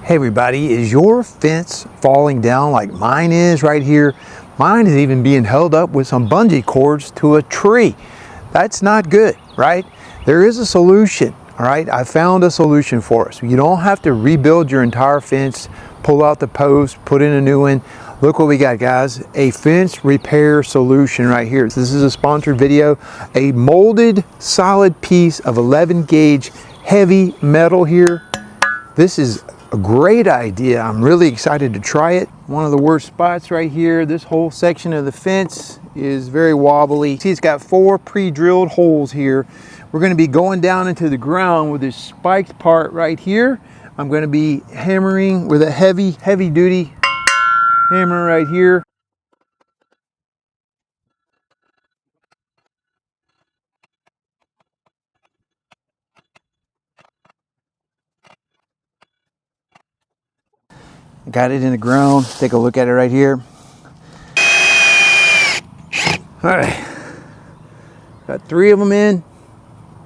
Hey everybody, is your fence falling down like mine is right here? Mine is even being held up with some bungee cords to a tree. That's not good, right? There is a solution, all right? I found a solution for us. You don't have to rebuild your entire fence, pull out the post, put in a new one. Look what we got, guys. A fence repair solution right here. This is a sponsored video. A molded solid piece of 11 gauge heavy metal here. This is a great idea. I'm really excited to try it. One of the worst spots right here, this whole section of the fence is very wobbly. See, it's got 4 pre-drilled holes here. We're going to be going down into the ground with this spiked part right here. I'm going to be hammering with a heavy duty hammer right here. Got it in the ground. Take a look at it right here. All right, got 3 of them in.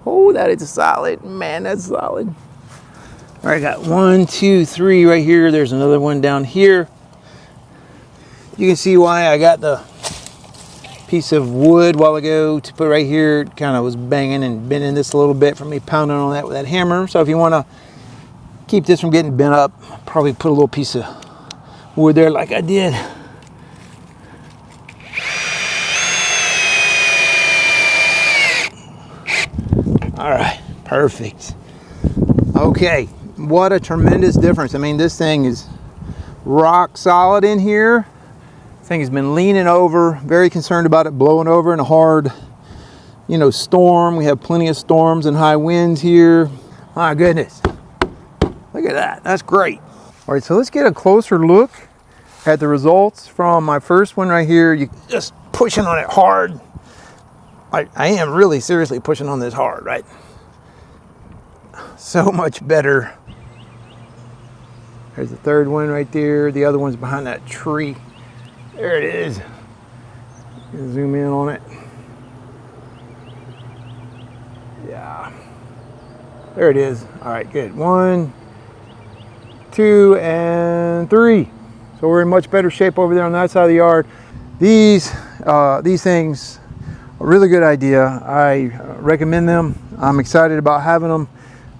Oh, that is solid, man, that's solid. All right, got 1, 2, 3 right here. There's another one down here. You can see why I got the piece of wood a while ago to put right here. It kind of was banging and bending this a little bit from me pounding on that with that hammer. So if you want to keep this from getting bent up, probably put a little piece of wood there like I did. All right, perfect. Okay, what a tremendous difference. I mean, this thing is rock solid in here. This thing has been leaning over, very concerned about it blowing over in a hard, storm. We have plenty of storms and high winds here. My goodness, look at that, that's great. All right, so let's get a closer look at the results from my first one right here. You just pushing on it hard. I am really seriously pushing on this hard, right? So much better. There's the third one right there. The other one's behind that tree. There it is. Zoom in on it. Yeah. There it is. All right, good. 1, 2, and 3. So we're in much better shape over there on that side of the yard. These things, a really good idea. I recommend them. I'm excited about having them.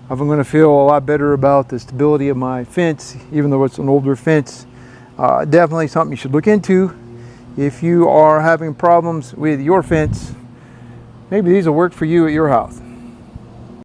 I'm going to feel a lot better about the stability of my fence, even though it's an older fence. Definitely something you should look into if you are having problems with your fence. Maybe these will work for you at your house.